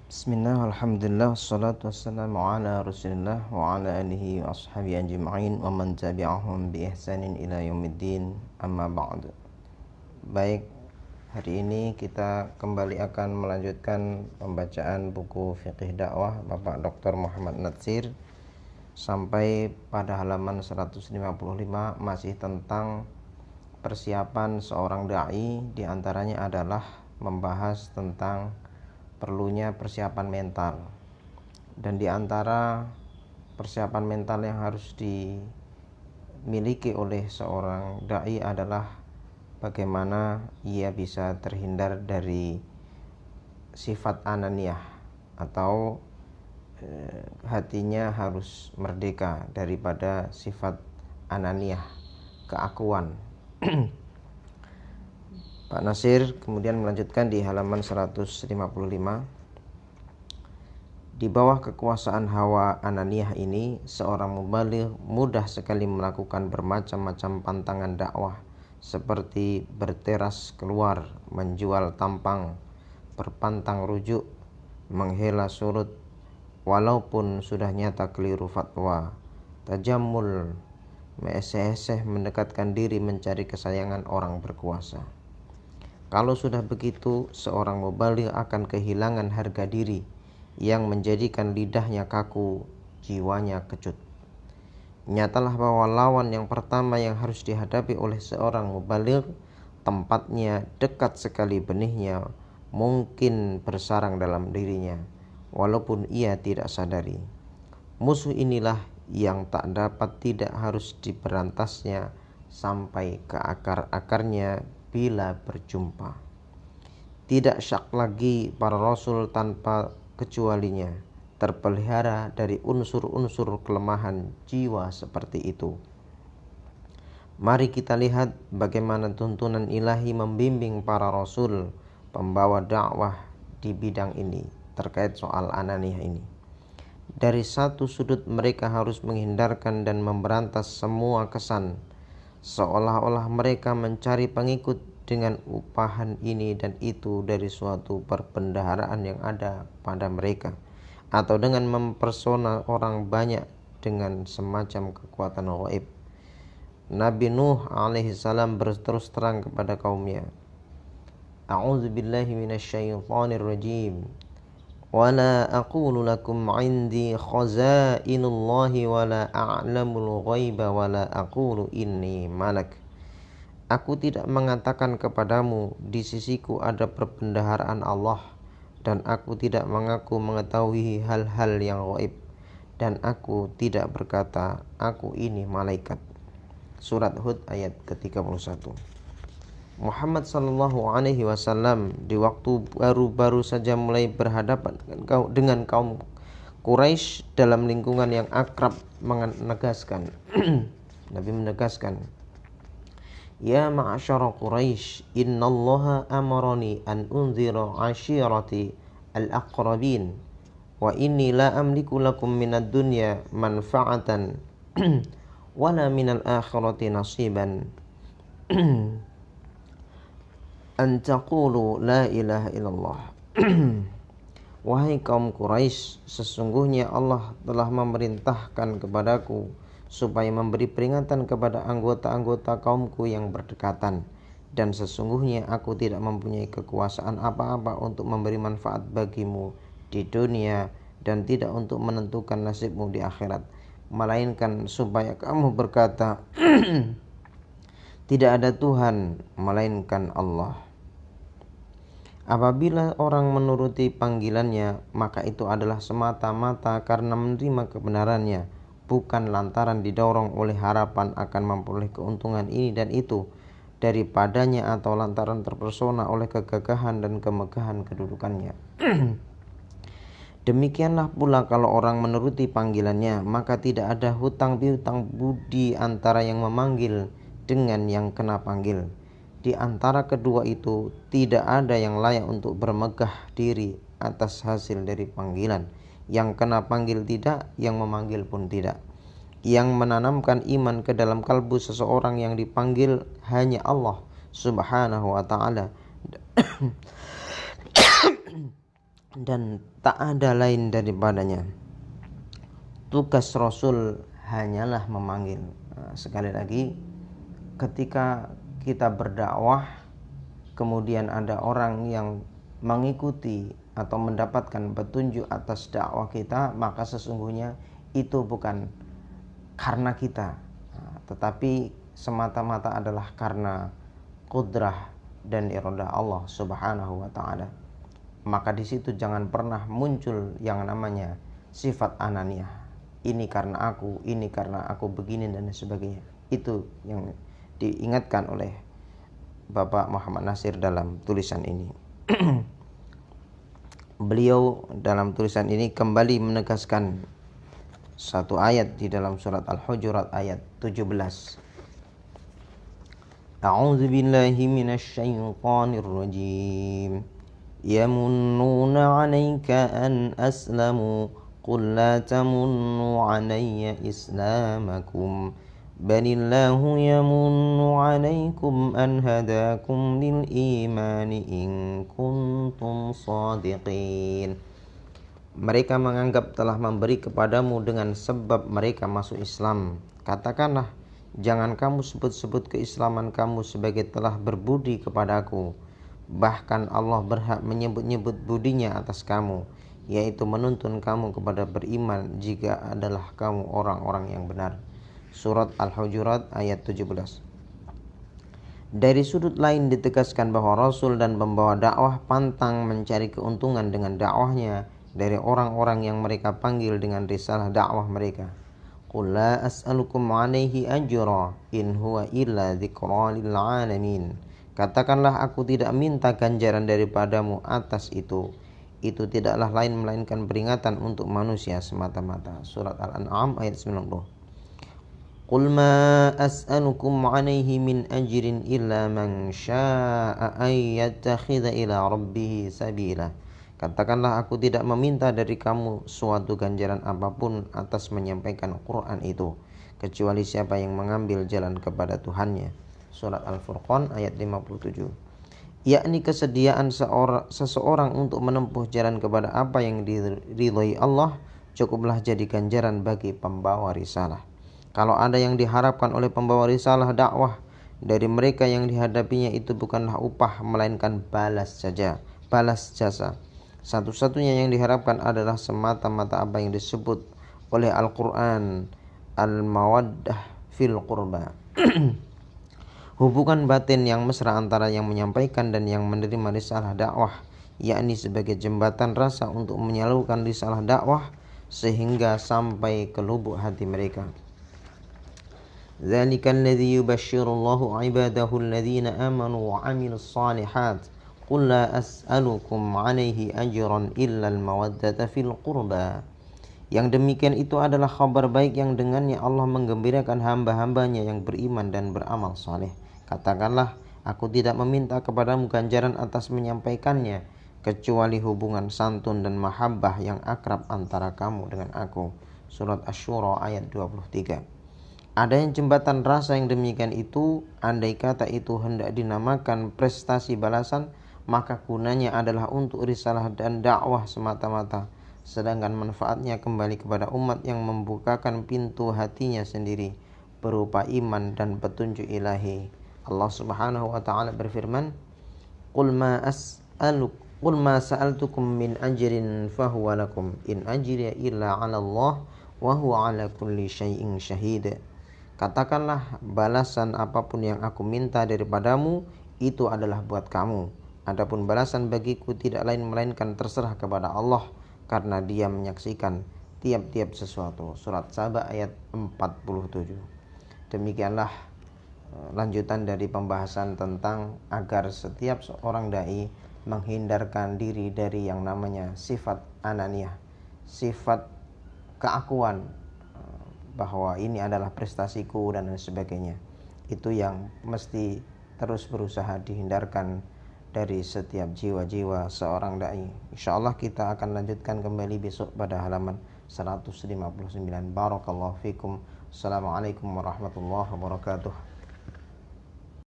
Bismillah, alhamdulillah, wassalatu wassalamu ala rasulillah wa ala alihi wa ashabihi ajma'in wa man tabi'ahum bi ihsanin ila yaumiddin, amma ba'du. Baik, hari ini kita kembali akan melanjutkan pembacaan buku Fiqih Dakwah Bapak Dr. Muhammad Natsir sampai pada halaman 155, masih tentang persiapan seorang da'i. Di antaranya adalah membahas tentang perlunya persiapan mental, dan di antara persiapan mental yang harus dimiliki oleh seorang dai adalah bagaimana ia bisa terhindar dari sifat ananiyah, atau hatinya harus merdeka daripada sifat ananiyah, keakuan. Pak Nasir kemudian melanjutkan di halaman 155. Di bawah kekuasaan hawa ananiyah ini, seorang mubaligh mudah sekali melakukan bermacam-macam pantangan dakwah, seperti berteras keluar, menjual tampang, berpantang rujuk, menghela surut walaupun sudah nyata keliru fatwa, tajammul, meeseh-eseh mendekatkan diri mencari kesayangan orang berkuasa. Kalau sudah begitu, seorang mubaligh akan kehilangan harga diri yang menjadikan lidahnya kaku, jiwanya kecut. Nyatalah bahwa lawan yang pertama yang harus dihadapi oleh seorang mubaligh tempatnya dekat sekali benihnya, mungkin bersarang dalam dirinya, walaupun ia tidak sadari. Musuh inilah yang tak dapat tidak harus diberantasnya sampai ke akar-akarnya bila berjumpa. Tidak syak lagi para rasul tanpa kecualinya terpelihara dari unsur-unsur kelemahan jiwa seperti itu. Mari kita lihat bagaimana tuntunan ilahi membimbing para rasul pembawa dakwah di bidang ini terkait soal ananiyah ini. Dari satu sudut, mereka harus menghindarkan dan memberantas semua kesan seolah-olah mereka mencari pengikut dengan upahan ini dan itu dari suatu perbendaharaan yang ada pada mereka, atau dengan mempersona orang banyak dengan semacam kekuatan gaib. Nabi Nuh alaihissalam berterus terang kepada kaumnya, A'udzubillahi minasyaitonirrajim, wala aqulu lakum indi khazainullahi wala a'lamul ghaiba wala aqulu inni malak. Aku tidak mengatakan kepadamu di sisiku ada perbendaharaan Allah, dan aku tidak mengaku mengetahui hal-hal yang gaib, dan aku tidak berkata aku ini malaikat. Surat Hud ayat ke-31. Muhammad sallallahu alaihi wasallam di waktu baru-baru saja mulai berhadapan dengan kaum Quraisy dalam lingkungan yang akrab menegaskan Nabi menegaskan, Ya ma'asyara Quraisy, innallaha amarani an unzira ashirati al-aqrabin wa inni la amliku lakum minad dunya manfa'atan wala minal akhirati nasiban an taqulu la ilaha illallah. Wahai kaum Quraisy, sesungguhnya Allah telah memerintahkan kepadaku supaya memberi peringatan kepada anggota-anggota kaumku yang berdekatan, dan sesungguhnya aku tidak mempunyai kekuasaan apa-apa untuk memberi manfaat bagimu di dunia dan tidak untuk menentukan nasibmu di akhirat, melainkan supaya kamu berkata tidak ada Tuhan melainkan Allah. Apabila orang menuruti panggilannya, maka itu adalah semata-mata karena menerima kebenarannya, bukan lantaran didorong oleh harapan akan memperoleh keuntungan ini dan itu daripadanya, atau lantaran terpesona oleh kegagahan dan kemegahan kedudukannya. Demikianlah pula kalau orang menuruti panggilannya, maka tidak ada hutang piutang budi antara yang memanggil dengan yang kena panggil. Di antara kedua itu tidak ada yang layak untuk bermegah diri atas hasil dari panggilan. Yang kena panggil tidak, yang memanggil pun tidak. Yang menanamkan iman ke dalam kalbu seseorang yang dipanggil hanya Allah subhanahu wa ta'ala dan tak ada lain daripadanya. Tugas Rasul hanyalah memanggil. Sekali lagi, ketika kita berdakwah kemudian ada orang yang mengikuti atau mendapatkan petunjuk atas dakwah kita, maka sesungguhnya itu bukan karena kita, tetapi semata-mata adalah karena kudrah dan iradah Allah Subhanahu wa taala. Maka di situ jangan pernah muncul yang namanya sifat ananiyah. Ini karena aku begini dan sebagainya. Itu yang diingatkan oleh Bapak Muhammad Nasir dalam tulisan ini. Beliau dalam tulisan ini kembali menegaskan satu ayat di dalam surat Al-Hujurat ayat 17. A'udzu billahi minasy syaithanir rajim. Yamunnuna 'alaika an aslamu qul la tamunnu 'alayya islamakum balillahu yamunnu 'alaikum an hadakum lil imani in kuntum shadiqin. Mereka menganggap telah memberi kepadamu dengan sebab mereka masuk Islam. Katakanlah, jangan kamu sebut-sebut keislaman kamu sebagai telah berbudi kepadaku. Bahkan Allah berhak menyebut-nyebut budinya atas kamu, yaitu menuntun kamu kepada beriman jika adalah kamu orang-orang yang benar. Surat Al-Hujurat ayat 17. Dari sudut lain ditegaskan bahwa Rasul dan pembawa dakwah pantang mencari keuntungan dengan dakwahnya dari orang-orang yang mereka panggil dengan risalah dakwah mereka. Qul la as'alukum 'alaihi ajra in huwa illa dzikra lil 'alamin. Katakanlah, aku tidak minta ganjaran daripadamu atas itu. Itu tidaklah lain melainkan peringatan untuk manusia semata-mata. Surat Al-An'am ayat 90. Qul ma as'alukum 'alaihi min ajrin illa man syaa'a ay yattakhidha ila rabbih sabila. Katakanlah, aku tidak meminta dari kamu suatu ganjaran apapun atas menyampaikan Quran itu, kecuali siapa yang mengambil jalan kepada Tuhannya. Surat Al-Furqan ayat 57. Yakni kesediaan seseorang untuk menempuh jalan kepada apa yang diridhai Allah cukuplah jadi ganjaran bagi pembawa risalah. Kalau ada yang diharapkan oleh pembawa risalah dakwah dari mereka yang dihadapinya, itu bukanlah upah melainkan balas jasa. Satu-satunya yang diharapkan adalah semata-mata apa yang disebut oleh Al-Quran, al-mawaddah fil qurba. Hubungan batin yang mesra antara yang menyampaikan dan yang menerima risalah dakwah, yakni sebagai jembatan rasa untuk menyalurkan risalah dakwah sehingga sampai ke lubuk hati mereka. Dzalika alladzi yubashshirullahu 'ibadahu alladzina amanu wa 'amilus shalihat. Qul la as'alukum 'alaihi ajran illa al-mawaddata fil qurba. Yang demikian itu adalah kabar baik yang dengannya Allah menggembirakan hamba-hambanya yang beriman dan beramal saleh. Katakanlah, aku tidak meminta kepadamu ganjaran atas menyampaikannya, kecuali hubungan santun dan mahabbah yang akrab antara kamu dengan aku. Surat Asy-Syura ayat 23. Ada yang jembatan rasa yang demikian itu, andai kata itu hendak dinamakan prestasi balasan, maka gunanya adalah untuk risalah dan dakwah semata-mata, sedangkan manfaatnya kembali kepada umat yang membukakan pintu hatinya sendiri berupa iman dan petunjuk ilahi. Allah Subhanahu wa taala berfirman, Qul ma sa'altukum min ajrin fahuwa lakum in ajriya illa 'ala Allah wa huwa 'ala kulli syai'in syahid. Katakanlah, balasan apapun yang aku minta daripadamu itu adalah buat kamu. Adapun balasan bagiku tidak lain melainkan terserah kepada Allah, karena Dia menyaksikan tiap-tiap sesuatu. Surat Saba ayat 47. Demikianlah lanjutan dari pembahasan tentang agar setiap seorang dai menghindarkan diri dari yang namanya sifat ananiyah, sifat keakuan, bahwa ini adalah prestasiku dan sebagainya. Itu yang mesti terus berusaha dihindarkan dari setiap jiwa-jiwa seorang dai. Insyaallah kita akan lanjutkan kembali besok pada halaman 159. Barakallahu fikum. Assalamualaikum warahmatullahi wabarakatuh.